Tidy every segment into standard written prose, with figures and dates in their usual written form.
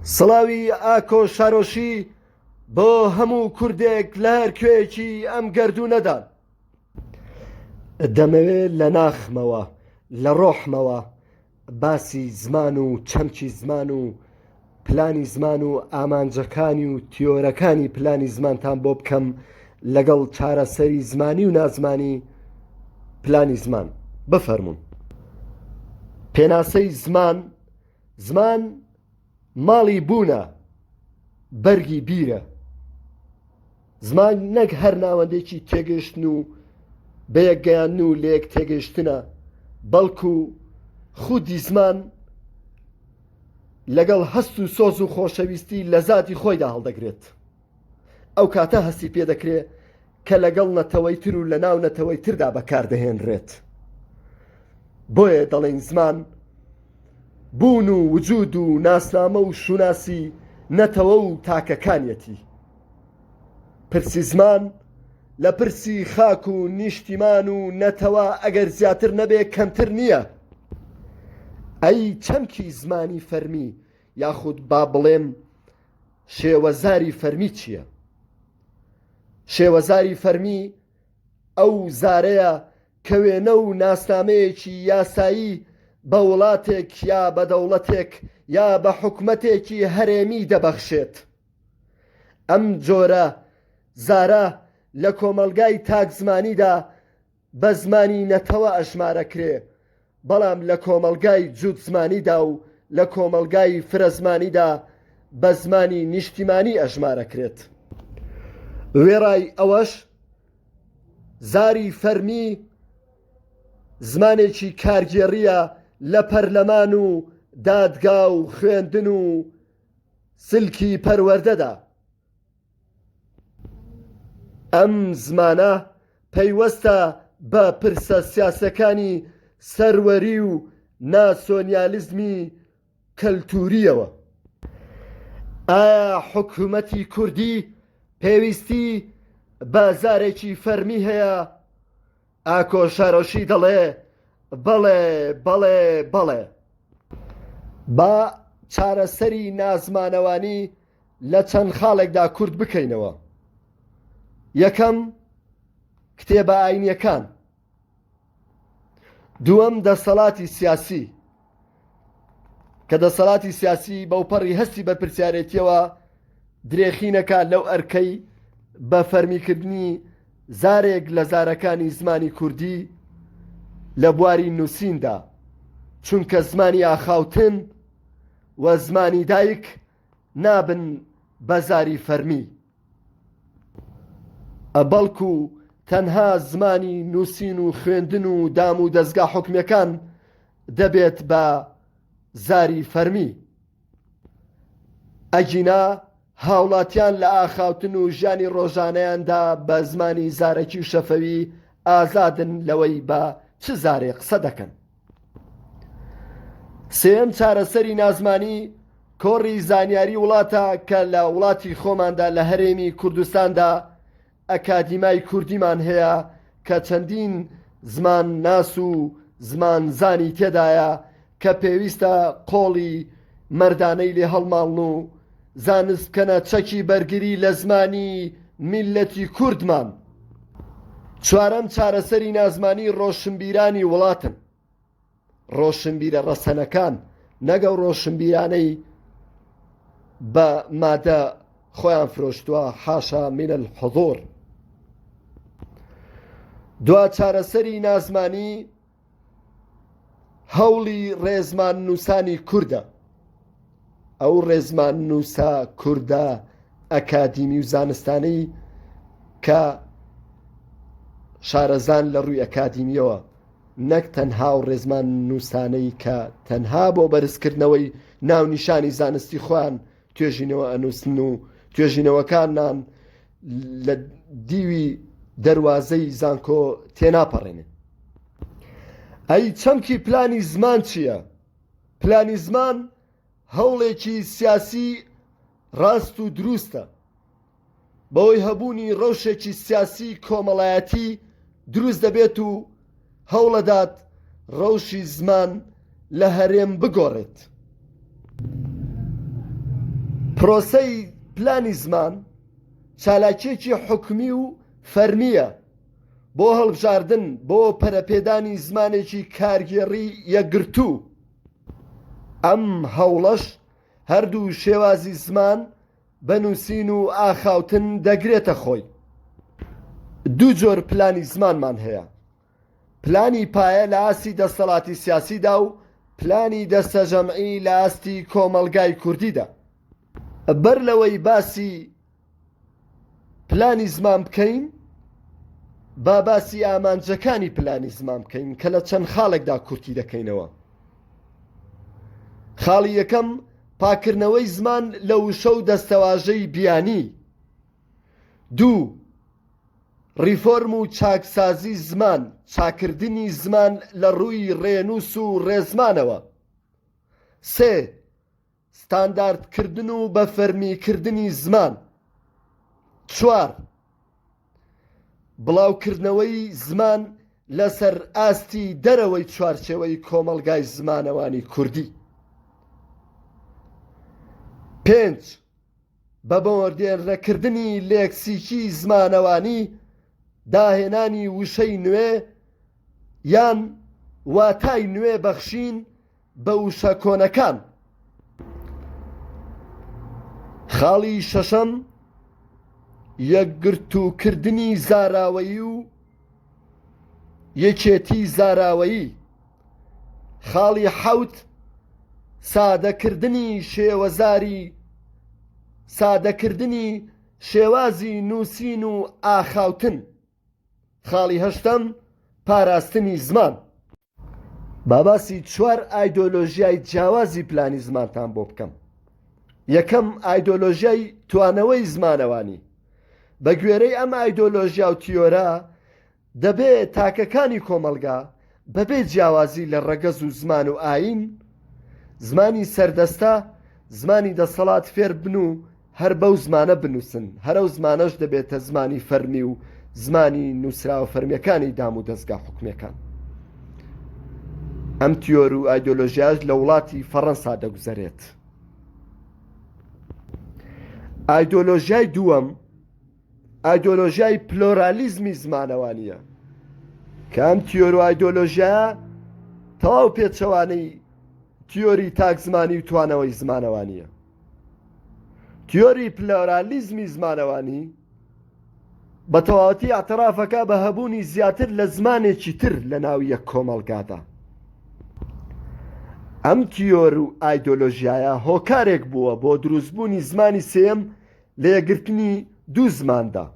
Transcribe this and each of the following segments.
سڵاوی ئاکۆ شارۆشی بۆ هەموو کوردێک لە هەر کوێیەکی ئەم گەردوونەدان. دەمەوێت لە ناخمەوە لە ڕۆحمەوە باسی زمان و چەمکی زمان و پلانی زمان و ئامانجەکانی و تیۆرەکانی پلانی زمانتان بۆ بکەم لەگەڵ چارەسەری زمانی و نازمانی پلانی زمان. بفەرمونون. پێناسەی زمان ماڵی بوونە، بەرگی بیرە. زمان نەک هەر ناوەندێکی تێگەشتن و بەیەکگەیاندن و لە یەک تێگەشتنە، بەڵکو خودی زمان لەگەڵ هەست و سۆز و خۆشەویستی لە ذاتی خۆیدا هەڵدەگرێت. ئەو کاتە هەستی پێ دەکرێت کە لەگەڵ نەتەوەی تر و لە ناو نەتەوەی تردا بەکاردەهێنرێت. بۆیە دەڵێن زمان بوون و وجود و ناسنامە و شوناسی نەتەوە و تاکەکانیەتی. پرسی زمان لە پرسی خاک و نیشتیمان و نەتەوە ئەگەر زیاتر نەبێ کەمتر نییە. ئەی چەمکی زمانی فەرمی، یاخود با بڵێم شێوەزاری فەرمی چییە؟ شێوەزاری فەرمی ئەو زارەیە کە وێنە و ناسنامەیەکی یاسایی بە وڵاتێک یا بە دەوڵەتێک یا بە حکومەتێکی هەرێمی دەبەخشێت. ئەم جۆرە زارە لە کۆمەلگای تاک زمانیدا بە زمانی نەتەوە ئەژمارەکرێ، بەڵام لە کۆمەلگای جووت زمانیدا و لە کۆمەلگای فرە زمانیدا بە زمانی نیشتیمانی ئەژمارەکرێت. وێڕای ئەوەش زاری فەرمی زمانێکی کارگێڕیە لە پەرلەمان و دادگا و خوێندن و سلکی پەروەردەدا. ئەم زمانە پەیوەستە بە پرسە سیاسەکانی سەروەری و ناسۆنیالیزمی کەلتوریەوە. ئایا حکوومەتی کوردی پێویستی بازارێکی فەرمی هەیە؟ ئاکۆ شارۆشی دەڵێ بەڵێ بەڵێ بەڵێ. با چارەسەری نازمانەوانی لە چەند خاڵێکدا کورد بکەینەوە. یەکەم، کتێبە ئاینیەکان. دووەم، دەسەڵاتی سیاسی، کە دەسەڵاتی سیاسی بەوپەڕی هەستی بەرپرسیارەتیەوە درێخینەکە لەو ئەرکەی بە فەرمیکردنی زارێک لە زارەکانی زمانی کوردی لە بواری نووسیندا، چونکە زمانی ئاخاوتن و زمانی دایک نابن بە زاری فەرمی، بەڵکو تەنها زمانی نووسین و خوێندن و دام و دەستگا حکومیەکان دەبێت بە زاری فەرمی. ئەگینا هاوڵاتیان لە ئاخاوتن و ژیانی ڕۆژانەیاندا بە زمانی زارەکی و شەفەوی ئازادن لەوەی بە چ زارێ قسە دەکەن. سێم، چارەسەری نازمانی کۆڕی زانیاری وڵاتە کە لە وڵاتی خۆماندا لە هەرێمی کوردستاندا ئەکادیمای کوردیمان هەیە کە چەندین زمان ناس و زمان زانی تێدایە کە پێویستە قۆڵی مەردانەی لێ هەڵماڵن و زانست بکەنە چەکی بەرگری لە زمانی میلەتی کوردمان. چوارەم، چارەسەری نازمانی ڕۆشنبیرانی وڵاتن. ڕۆشنبیرە ڕەسەنەکان، نەگەڵ ڕۆشنبیرانەی بە مادە خۆیان فرۆشتووە، حاشا من الحضور. دوا چارەسەری نازمانی هەوڵی ڕێزمان نووسانی کووردە. ئەو ڕێزمان نووسە کووردە ئەکادیمی و زانستانەی کە شارەزان لە ڕووی ئەکادیمیەوە، نەک تەنها و ڕێزمان نووسانەی کە تەنها بۆ بەرزکردنەوەی ناونیشانی زانستی خۆیان توێژینەوە ئەنووسن و توێژینەوەکانان لە دیوی دەواازەی زانکۆ تێناپەڕێنن. ئەی چەمکی پلانی زمان چییە؟ پلانی زمان هەوڵێکی سیاسی ڕاست و دروستە بەوەی هەبوونی ڕەوشێکی سیاسی کۆمەڵایەتی دروست دەبێت و هەوڵەدات ڕەوشی زمان لە هەرێم بگۆڕێت. پرۆسەی پلانی زمان چالاکیەکی حکمی و فەرمیە بۆ هەڵبژاردن بۆ پەرەپێدانی زمانێکی کارگێڕی یەکگرتوو. ئەم هەوڵەش هەردوو شێوازی زمان بەنووسین و ئاخاوتن دەگرێتە خۆی. دوو جۆر پلانی زمانمان هەیە: پلانی پایە لە ئاستی دەسەڵاتی سیاسیدا و پلانی دەستە جەمعی لە ئاستی کۆمەلگای کوردیدا. بەر لەوەی باسی پلانی زمان بکەین، با باسی ئامانجەکانی پلانی زمان بکەین کە لە چەند خاڵێکدا کورتی دەکەینەوە. خاڵی یەکەم پاکردنەوەی زمان لە وشە و دەستەواژەی بیانی. دوو، ریفۆرم و چاکسازی زمان، چاکردنی زمان لە ڕووی ڕێنووس و ڕێزمانەوە. سێ، ستانداردکردن و بەفەرمیکردنی زمان. چوار، بڵاوکردنەوەی زمان لەسەر ئاستی دەرەوەی چوارچێوەی کۆمەلگای زمانەوانی کوردی. پێنج، بە بۆوەردێنرەکردنی لێکسیکی زمانەوانی، داهێنانی وشەی نوێ یان واتای نوێ بەخشین بە وشە کۆنەکان. خاڵی شەشەم، یەکگرتووکردنی زاراوەیی و یەکێتی زاراوەیی. خاڵی حەوت، سادەکردنی شێوازی نووسین و ئاخاوتن. خاڵی هەشتەم، پاراستنی زمان. باباسی چوار ئایدۆلۆژیای جیاوازی پلانی زمانتان بۆ بکەم. یەکەم، ئایدۆلۆژیای توانەوەی زمانەوانی. بە گوێرەی ئەم ئایدۆلۆژیا و تیۆرە دەبێت تاکەکانی کۆمەلگا بەبێ جیاوازی لە ڕەگەز و زمان و ئاین، زمانی سەردەستە، زمانی دەسەڵات فێر بن و هەر بەو زمانە بنووسن. هەرەو زمانەش دەبێتە زمانی فەرمی و زمانی نووسراوە فەرمیەکانی دام و دەستگا حکومەکان. ئەم تیۆر و ئایدۆلۆژیاش لە وڵاتی فەڕەنسا دەگوزارێت. ئایدۆلۆژیای دووەم، ئایدۆلۆژیای پلۆرالیزمی زمانەوانیە کە ئەم تیۆر و ئایدۆلۆژیایە تەواو پێچەوانەی تیۆری تاک زمانی و توانەوەی زمانەوانیە. تیۆری پلۆرالیزمی زمانەوانی بە تەواوەتی ئاعترافەکە بە هەبوونی زیاتر لە زمانێکی تر لە ناو یەک کۆمەلگادا. ئەم تیۆر و ئایدۆلۆژیایە هۆکارێک بووە بۆ دروستبوونی زمانی سێم لە یەکگرتنی دوو زماندا.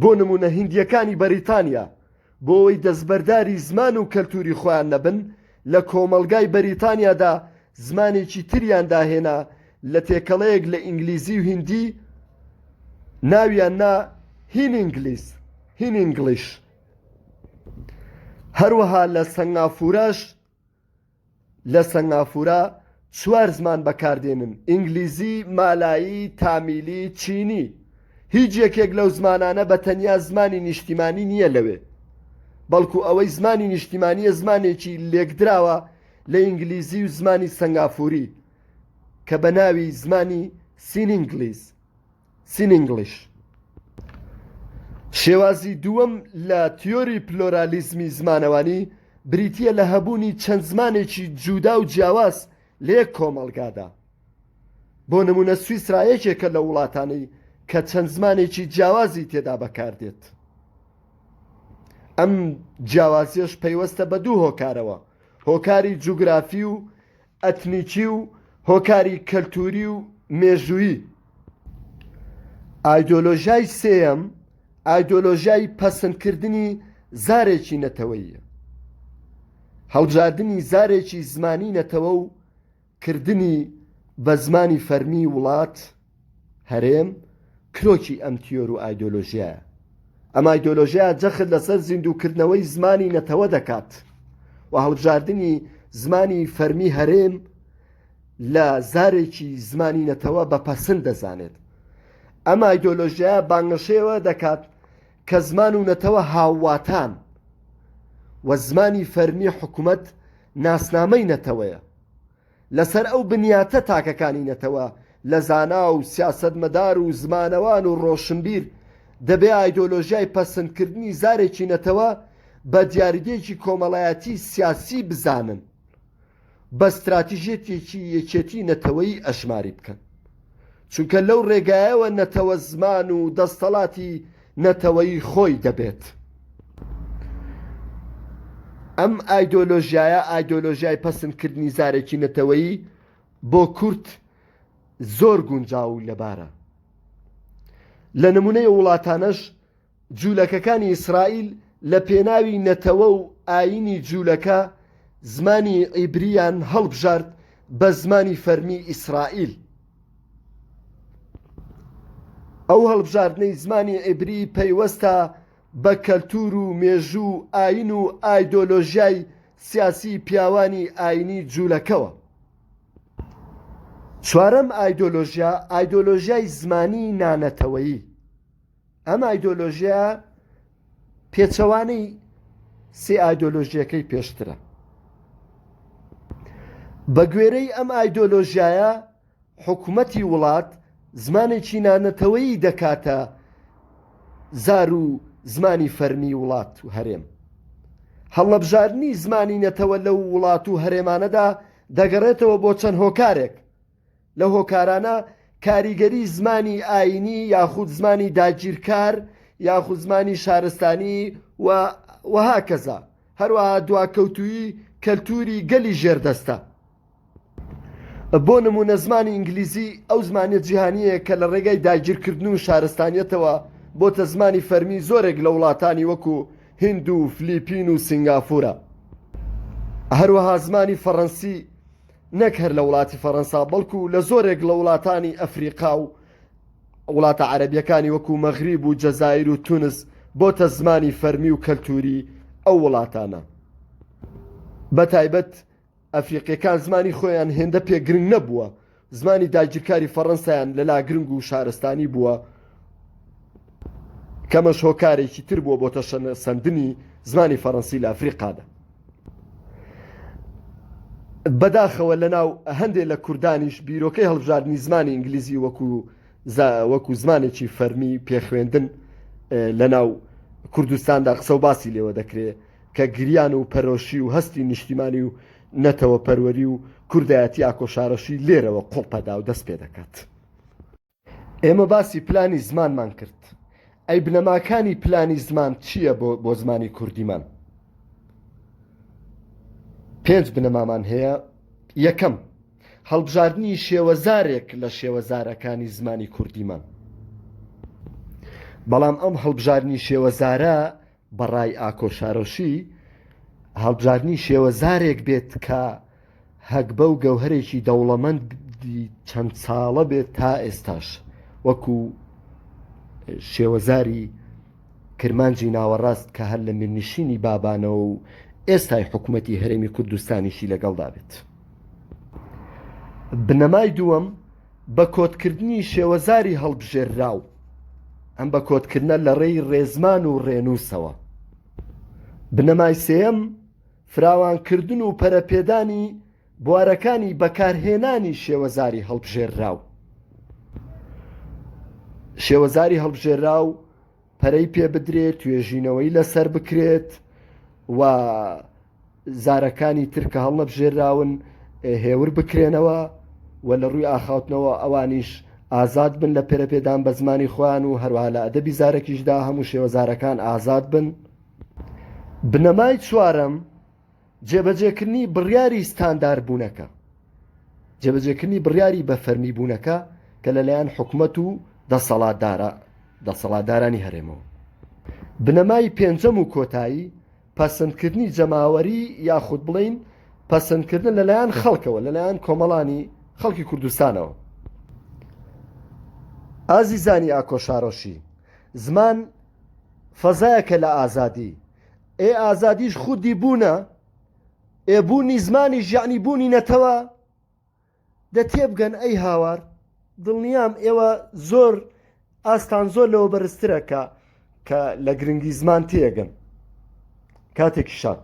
بۆ نمونە هیندیەکانی بەریتانیا بۆ ئەوەی دەستبەرداری زمان و کەلتوری خۆیان نەبن، لە کۆمەلگای بەریتانیادا زمانێکی تریان داهێنا لە تێکەڵەیەک لە ئینگلیزی و هیندی، ناویان نا هینئینگلیش. هەروەها لە سەنگافورە چوار زمان بەکاردێنن: ئینگلیزی، مالایی، تامیلی، چینی. هیچ یەکێک لەو زمانانە بە تەنیا زمانی نیشتیمانی نییە لەوێ، بەڵکو ئەوەی زمانی نیشتیمانیە زمانێکی لێکدراوە لە ئینگلیزی و زمانی سەنگافوری کە بە ناوی زمانی سینئینگلیش. شێوازی دووەم لە تیۆری پلۆرالیزمی زمانەوانی بریتیە لە هەبوونی چەند زمانێکی جودا و جیاواز لە یەک کۆمەلگادا. بۆ نمونە سویسرا یەکێکە لە وڵاتانەی کە چەند زمانێکی جیاوازی تێدا بەکاردێت. ئەم جیاوازیەش پەیوەستە بە دوو هۆکارەوە: هۆکاری جوگرافی و ئەتنیکی و هۆکاری کەلتوری و مێژوویی. ئایدۆلۆژیای سێیەم، ئایدۆلۆژیای پەسەندکردنی زارێکی نەتەوەییە. هەڵبژاردننی زارێکی زمانی نەتەوە و کردنی بە زمانی فەرمی وڵات هەرێم کرۆکی ئەم تیۆر و ئایدۆلۆژیایە. ئەم ئایدۆلۆژیایە جەخت لەسەر زیندووکردنەوەی زمانی نەتەوە دەکات و هەڵبژاردننی زمانی فەرمی هەرێم لە زارێکی زمانی نەتەوە بەپەسەند دەزانێت. ئەم ئایدۆلۆژیایە بانگەشەیەوە دەکات کە زمان و نەتەوە هاوواتان و زمانی فەرمی حکوومەت ناسنامەی نەتەوەیە. لەسەر ئەو بنیاتە تاکەکانی نەتەوە لە زانا و سیاسەتمەدار و زمانەوان و ڕۆشنبیر دەبێ ئایدۆلۆژیای پەسەندکردنی زارێکی نەتەوە بە دیاریدەیەکی کۆمەڵایەتی سیاسی بزانن، بە استراتیژێتێکی یەکێتی نەتەوەی ئەشماری بکەن، چونکە لەو ڕێگایەوە نەتەوە زمان و دەستەڵاتی نەتەوەی خۆی دەبێت. ئەم ئایدۆلۆژیای پەسەندکردنی زارێکی نەتەوەیی بۆ کورد زۆر گونجاو و لەبارە. لە نمونەی وڵاتانەش جوولەکەکانی ئیسرائیل لە پێناوی نەتەوە و ئاینی جوولەکە زمانی عیبریان هەڵبژارد بە زمانی فەرمی ئیسرائیل. ئەو هەڵبژاردنەی زمانی عیبری پەیوەستە بە کەلتور و مێژوو ئاین و ئایدۆلۆژیای سیاسی پیاوانی ئاینی جوولەکەوە. چوارەم ئایدۆلۆژیای زمانی نانەتەوەیی. ئەم ئایدۆلۆژیا پێچەوانەی سێ ئایدۆلۆژیەکەی پێشترە. بە گوێرەی ئەم ئایدۆلۆژیایە حکوومەتی وڵات زمانێکی نانەتەوەیی دەکاتە زار و زمانی فەرمی وڵات و هەرێم. هەڵەبژاردننی زمانی نەتەوە لەو وڵات و هەرێمانەدا دەگەڕێتەوە بۆ چەند هۆکارێک. لە هۆکارانە کاریگەری زمانی ئاینی یاخود زمانی داگیرکار یاخود زمانی شارستانی وەها کەزا، هەروەها دواکەوتووی کەلتوری گەلی ژێردەستە. بۆ نمونە زمانی ئینگلیزی ئەو زمانە جیهانیە کە لە ڕێگەی داگیرکردن و شارستانیەتەوە بۆتە زمانی فەرمی زۆرێک لە وڵاتانی وەکو هند و فلیپین و سینگافورە. هەروەها زمانی فەڕەنسی نەک هەر لە وڵاتی فەڕەنسا بەڵکو لە زۆرێک لە وڵاتانی ئەفریقا و وڵاتە عەرەبیەکانی وەکو مەغریب و جەزایر و تونس بۆتە زمانی فەرمی و کەلتوری ئەو وڵاتانە. بەتایبەت ئەفریقیەکان زمانی خۆیان هێندە پێگرنگ نەبووە، زمانی داگیرکاری فەڕەنسایان لەلا گرنگ و شارستانی بووە، کەمەش هۆکارێکی تر بووە بۆتە سەندنی زمانی فەڕەنسی لە ئەفریقادا. بەداخەوە لەناو هەندێک لە کوردانیش بیرۆکەی هەڵبژاردننی زمانی ئینگلیزی وەکو زمانێکی فەرمی پێخوێندن لەناو کوردستاندا قسە و باسی لێوە دەکرێت کە گریان و پەرۆشی و هەستی نیشتیمانی و نەتەوە پەروەری و کوردایەتی ئاکۆشارەشی لێرەوە قوڵپەدا و دەست پێ دەکات. ئێمە باسی پلانی زمانمان کرد. ئەی بنەماکانی پلانی زمان چییە بۆ زمانی کوردیمان؟ 5 بنەمامان هەیە. یەکەم، هەڵبژاردننی شێوەزارێک لە شێوەزارەکانی زمانی کوردیمان. بەڵام ئەم هەڵبژاردننی شێوەزارە بەڕای ئاکۆشارۆشی هەڵبژاردننی شێوەزارێک بێت کە هەگبە و گەوهرێکی دەوڵەمەندی چەند ساڵە بێت تا ئێستاش، وەکو شێوەزاری کرمانجی ناوەڕاست کە هەر لە میرنشینی بابانەوە و ئێستای حکوومەتی هەرێمی کوردستانیشی لەگەڵدا بێت. بنەمای دووەم، بە کۆتکردنی شێوەزاری هەڵبژێرراو. ئەم بە کۆتکردنە لە ڕێی ڕێزمان و ڕێنووسەوە. بنەمای سێەم، فراوانکردن و پەرەپێدانی بوارەکانی بەکارهێنانی شێوەزاری هەڵبژێرراو. شێوەزاری هەڵبژێرراو پەرەی پێ بدرێت، توێژینەوەی لەسەر بکرێت و زارەکانی ترکە هەڵ نەبژێراون هێور بکرێنەوە و لە ڕووی ئاخاوتنەوە ئەوانیش ئازاد بن لە پێرەپێدان بە زمانی خۆیان و هەروەها لە ئەدەبی زارێکیشدا هەموو شێوەزارەکان ئازاد بن. بنەمای چوارەم، جێبەجێکردنی بڕیاری ستاندار بوونەکە، جێبەجێکردنی بڕیاری بە فەرمی بوونەکە کە لەلایەن حکوومەت و دەسەڵاتدارانی هەرێمەوە. بنەمای پێنجەم و کۆتایی، پەسەندکردنی جەماوەری یاخود بڵین پەسەندکردن لەلایەن خەڵکەوە، لەلایەن کۆمەڵانی خەڵکی کوردستانەوە. ئازیزانی ئاکۆشارۆشی، زمان فەزایەکە لە ئازادی. ئازادیش خودی بوونە، بوونی زمانیش یعنی بوونی نەتەوە. دە تێبگەن ئەی هاوار، دڵنیام ئێوە زۆر ئاستان زۆر لەوە بەرزترە کە لە گرنگی زمان تێگەن. کاتێکی شات.